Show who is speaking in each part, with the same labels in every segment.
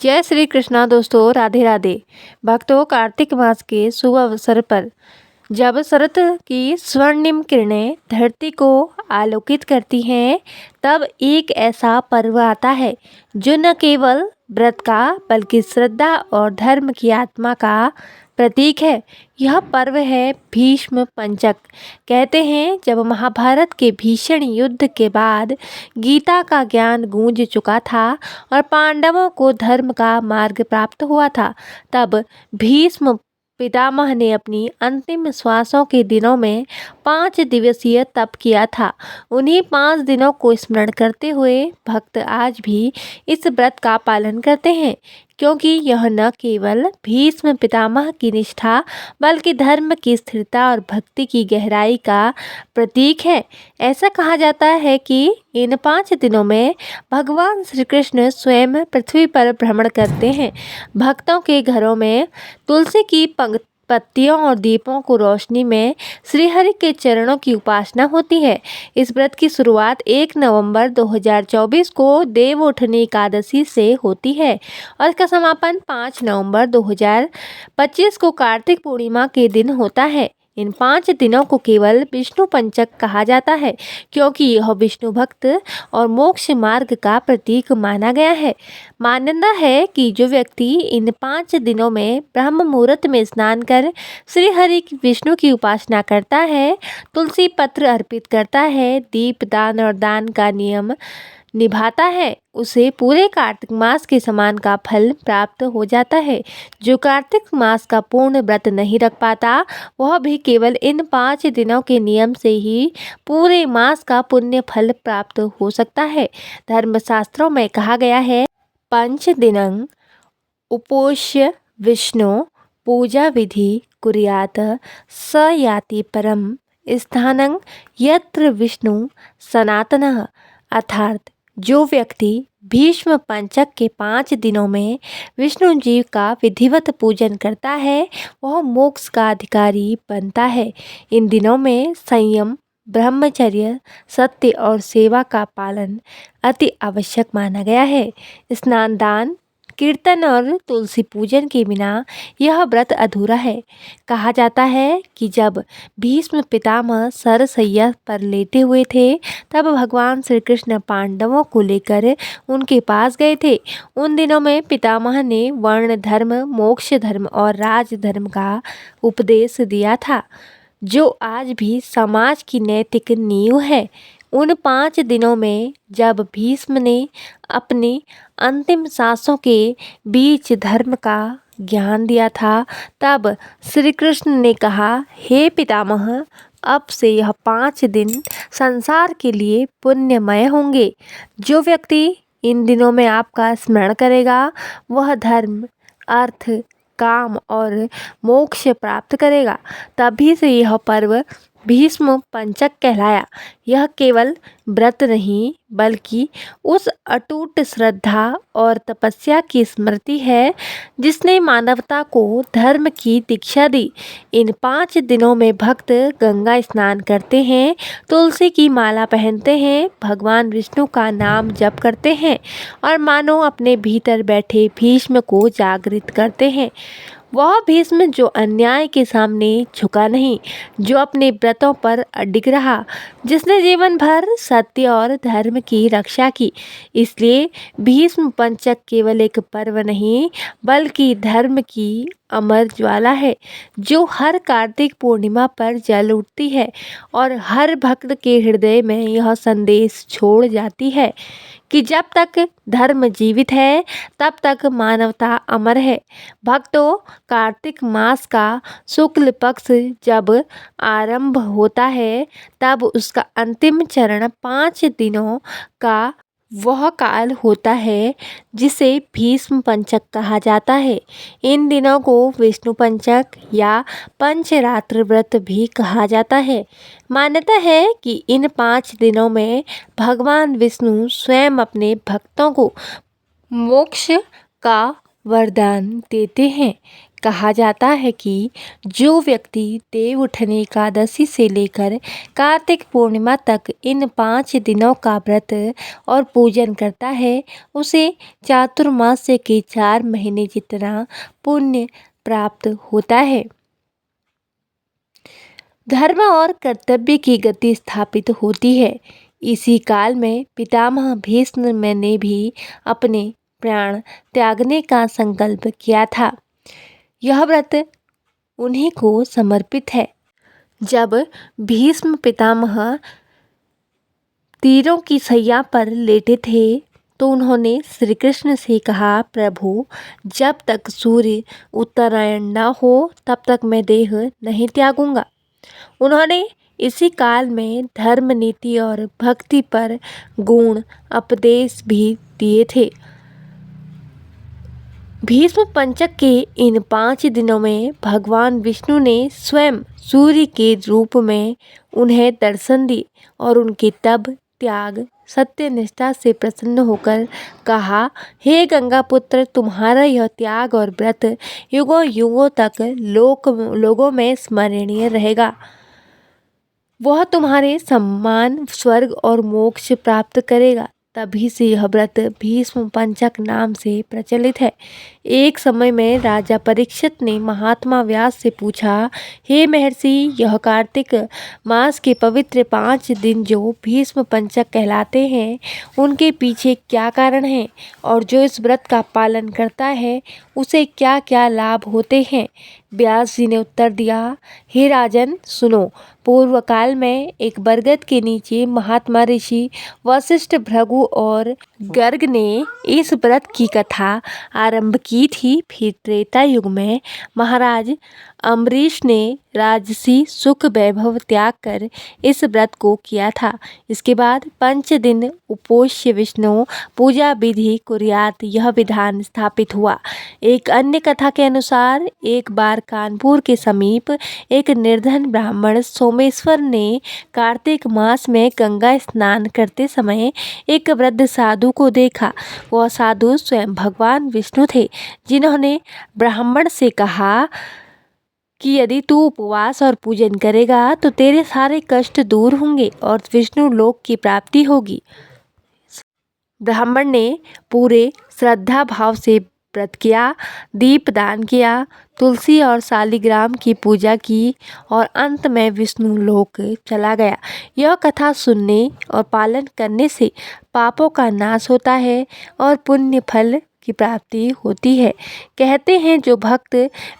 Speaker 1: जय श्री कृष्णा दोस्तों, राधे राधे। भक्तों, कार्तिक मास के शुभ अवसर पर जब शरद की स्वर्णिम किरणें धरती को आलोकित करती हैं, तब एक ऐसा पर्व आता है जो न केवल व्रत का बल्कि श्रद्धा और धर्म की आत्मा का प्रतीक है। यह पर्व है भीष्म पंचक। कहते हैं, जब महाभारत के भीषण युद्ध के बाद गीता का ज्ञान गूंज चुका था और पांडवों को धर्म का मार्ग प्राप्त हुआ था, तब भीष्म पितामह ने अपनी अंतिम श्वासों के दिनों में 5 दिवसीय तप किया था। उन्हीं 5 दिनों को स्मरण करते हुए भक्त आज भी इस व्रत का पालन करते हैं, क्योंकि यह न केवल भीष्म पितामह की निष्ठा बल्कि धर्म की स्थिरता और भक्ति की गहराई का प्रतीक है। ऐसा कहा जाता है कि इन 5 दिनों में भगवान श्री कृष्ण स्वयं पृथ्वी पर भ्रमण करते हैं। भक्तों के घरों में तुलसी की पत्तियों और दीपों को रोशनी में श्रीहरि के चरणों की उपासना होती है। इस व्रत की शुरुआत 1 नवंबर 2024 को देवउठनी एकादशी से होती है और इसका समापन 5 नवंबर 2025 को कार्तिक पूर्णिमा के दिन होता है। इन 5 दिनों को केवल विष्णु पंचक कहा जाता है, क्योंकि यह विष्णु भक्त और मोक्ष मार्ग का प्रतीक माना गया है। मान्यता है कि जो व्यक्ति इन 5 दिनों में ब्रह्म मुहूर्त में स्नान कर श्री हरि विष्णु की उपासना करता है, तुलसी पत्र अर्पित करता है, दीप दान और दान का नियम निभाता है, उसे पूरे कार्तिक मास के समान का फल प्राप्त हो जाता है। जो कार्तिक मास का पूर्ण व्रत नहीं रख पाता, वह भी केवल इन 5 दिनों के नियम से ही पूरे मास का पुण्य फल प्राप्त हो सकता है। धर्मशास्त्रों में कहा गया है, पंच दिनं उपोष्य विष्णु पूजा विधि कुर्यात स याति परम स्थानं यत्र विष्णु सनातनः। अर्थात जो व्यक्ति भीष्म पंचक के 5 दिनों में विष्णु जी का विधिवत पूजन करता है, वह मोक्ष का अधिकारी बनता है। इन दिनों में संयम, ब्रह्मचर्य, सत्य और सेवा का पालन अति आवश्यक माना गया है। स्नान, दान, कीर्तन और तुलसी पूजन के बिना यह व्रत अधूरा है। कहा जाता है कि जब भीष्म पितामह सरसैया पर लेटे हुए थे, तब भगवान श्री कृष्ण पांडवों को लेकर उनके पास गए थे। उन दिनों में पितामह ने वर्ण धर्म, मोक्ष धर्म और राज धर्म का उपदेश दिया था, जो आज भी समाज की नैतिक नींव है। उन 5 दिनों में जब भीष्म ने अपनी अंतिम सांसों के बीच धर्म का ज्ञान दिया था, तब श्री कृष्ण ने कहा, हे पितामह, अब से यह 5 दिन संसार के लिए पुण्यमय होंगे। जो व्यक्ति इन दिनों में आपका स्मरण करेगा, वह धर्म, अर्थ, काम और मोक्ष प्राप्त करेगा। तभी से यह पर्व भीष्म पंचक कहलाया। यह केवल व्रत नहीं बल्कि उस अटूट श्रद्धा और तपस्या की स्मृति है जिसने मानवता को धर्म की दीक्षा दी। इन 5 दिनों में भक्त गंगा स्नान करते हैं, तुलसी की माला पहनते हैं, भगवान विष्णु का नाम जप करते हैं और मानो अपने भीतर बैठे भीष्म को जागृत करते हैं। वह भीष्म जो अन्याय के सामने झुका नहीं, जो अपने व्रतों पर अडिग रहा, जिसने जीवन भर सत्य और धर्म की रक्षा की। इसलिए भीष्म पंचक केवल एक पर्व नहीं बल्कि धर्म की अमर ज्वाला है, जो हर कार्तिक पूर्णिमा पर जल उठती है और हर भक्त के हृदय में यह संदेश छोड़ जाती है कि जब तक धर्म जीवित है, तब तक मानवता अमर है। भक्तों, कार्तिक मास का शुक्ल पक्ष जब आरंभ होता है, तब उसका अंतिम चरण 5 दिनों का वह काल होता है जिसे भीष्म पंचक कहा जाता है। इन दिनों को विष्णु पंचक या पंचरात्र व्रत भी कहा जाता है। मान्यता है कि इन 5 दिनों में भगवान विष्णु स्वयं अपने भक्तों को मोक्ष का वरदान देते हैं। कहा जाता है कि जो व्यक्ति देवउठनी एकादशी से लेकर कार्तिक पूर्णिमा तक इन 5 दिनों का व्रत और पूजन करता है उसे चातुर्मास्य के 4 महीने जितना पुण्य प्राप्त होता है। धर्म और कर्तव्य की गति स्थापित होती है। इसी काल में पितामह भीष्म ने भी अपने प्राण त्यागने का संकल्प किया था। यह व्रत उन्हीं को समर्पित है। जब भीष्म पितामह तीरों की सैया पर लेटे थे तो उन्होंने श्री कृष्ण से कहा, प्रभु, जब तक सूर्य उत्तरायण न हो तब तक मैं देह नहीं त्यागूंगा। उन्होंने इसी काल में धर्म, नीति और भक्ति पर गुण उपदेश भी दिए थे। भीष्म पंचक के इन 5 दिनों में भगवान विष्णु ने स्वयं सूर्य के रूप में उन्हें दर्शन दिए और उनके तप, त्याग, सत्य निष्ठा से प्रसन्न होकर कहा, हे गंगा पुत्र, तुम्हारा यह त्याग और व्रत युगों युगों तक लोगों में स्मरणीय रहेगा। वह तुम्हारे सम्मान, स्वर्ग और मोक्ष प्राप्त करेगा। तभी से यह व्रत भीष्म पंचक नाम से प्रचलित है। एक समय में राजा परीक्षित ने महात्मा व्यास से पूछा, हे महर्षि, यह कार्तिक मास के पवित्र 5 दिन जो भीष्म पंचक कहलाते हैं उनके पीछे क्या कारण है और जो इस व्रत का पालन करता है उसे क्या क्या लाभ होते हैं। व्यास जी ने उत्तर दिया, हे राजन, सुनो। पूर्व काल में एक बरगद के नीचे महात्मा ऋषि वशिष्ठ, भृगु और गर्ग ने इस व्रत की कथा आरंभ की थी। फिर त्रेता युग में महाराज अम्बरीश ने राजसी सुख वैभव त्याग कर इस व्रत को किया था। इसके बाद 5 दिन उपोष्य विष्णु पूजा विधि कुर्यात यह विधान स्थापित हुआ। एक अन्य कथा के अनुसार एक बार कानपुर के समीप एक निर्धन ब्राह्मण सोमेश्वर ने कार्तिक मास में गंगा स्नान करते समय एक वृद्ध साधु को देखा। वह साधु स्वयं भगवान विष्णु थे, जिन्होंने ब्राह्मण से कहा कि यदि तू उपवास और पूजन करेगा तो तेरे सारे कष्ट दूर होंगे और विष्णु लोक की प्राप्ति होगी। ब्राह्मण ने पूरे श्रद्धा भाव से व्रत किया, दीपदान किया, तुलसी और शालिग्राम की पूजा की और अंत में विष्णु लोक चला गया। यह कथा सुनने और पालन करने से पापों का नाश होता है और पुण्य फल की प्राप्ति होती है। कहते हैं जो भक्त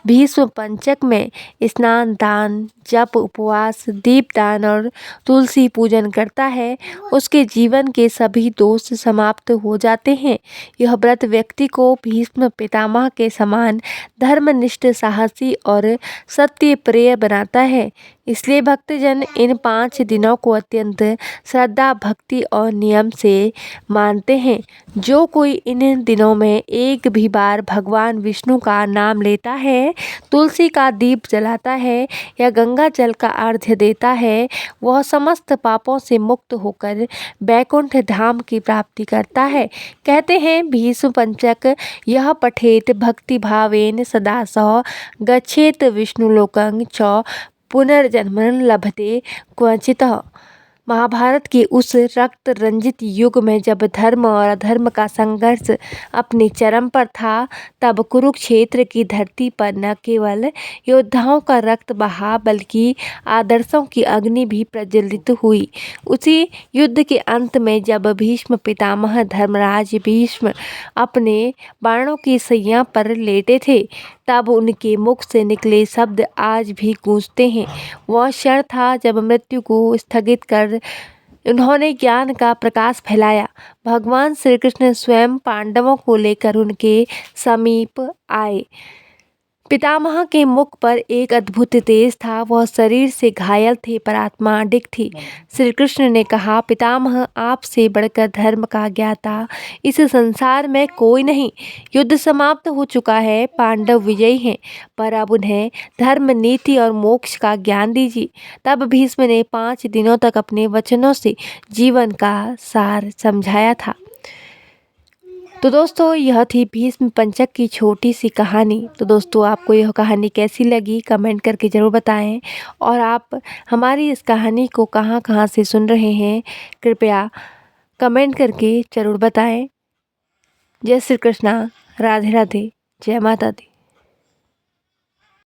Speaker 1: भीष्म पंचक में स्नान, दान, जप, उपवास, दीपदान और तुलसी पूजन करता है उसके जीवन के सभी दोष समाप्त हो जाते हैं। यह व्रत व्यक्ति को भीष्म पितामह के समान धर्मनिष्ठ, साहसी और सत्य प्रिय बनाता है। इसलिए भक्तजन इन 5 दिनों को अत्यंत श्रद्धा, भक्ति और नियम से मानते हैं। जो कोई इन दिनों में एक भी बार भगवान विष्णु का नाम लेता है, तुलसी का दीप जलाता है या गंगा जल का अर्घ्य देता है, वह समस्त पापों से मुक्त होकर बैकुंठ धाम की प्राप्ति करता है। कहते हैं भीष्म पंचक यह पठेत भक्ति भावेन सदा सह गच्छेत विष्णुलोकं च पुनर्जन्म लभते क्वचितः। महाभारत के उस रक्त रंजित युग में जब धर्म और अधर्म का संघर्ष अपने चरम पर था, तब कुरुक्षेत्र की धरती पर न केवल योद्धाओं का रक्त बहा बल्कि आदर्शों की अग्नि भी प्रज्वलित हुई। उसी युद्ध के अंत में जब भीष्म पितामह धर्मराज भीष्म अपने बाणों की सैया पर लेटे थे, तब उनके मुख से निकले शब्द आज भी गूंजते हैं। वह क्षण था जब मृत्यु को स्थगित कर उन्होंने ज्ञान का प्रकाश फैलाया। भगवान श्री कृष्ण स्वयं पांडवों को लेकर उनके समीप आए। पितामह के मुख पर एक अद्भुत तेज था। वह शरीर से घायल थे पर आत्मा अडिग थी। श्री कृष्ण ने कहा, पितामह, आपसे बढ़कर धर्म का ज्ञाता इस संसार में कोई नहीं। युद्ध समाप्त हो चुका है, पांडव विजयी हैं, पर अब उन्हें धर्म, नीति और मोक्ष का ज्ञान दीजिए। तब भीष्म ने 5 दिनों तक अपने वचनों से जीवन का सार समझाया था। तो दोस्तों यह थी भीष्म पंचक की छोटी सी कहानी। तो दोस्तों आपको यह कहानी कैसी लगी कमेंट करके ज़रूर बताएं, और आप हमारी इस कहानी को कहाँ कहाँ से सुन रहे हैं कृपया कमेंट करके ज़रूर बताएं। जय श्री कृष्णा, राधे राधे, जय माता दी।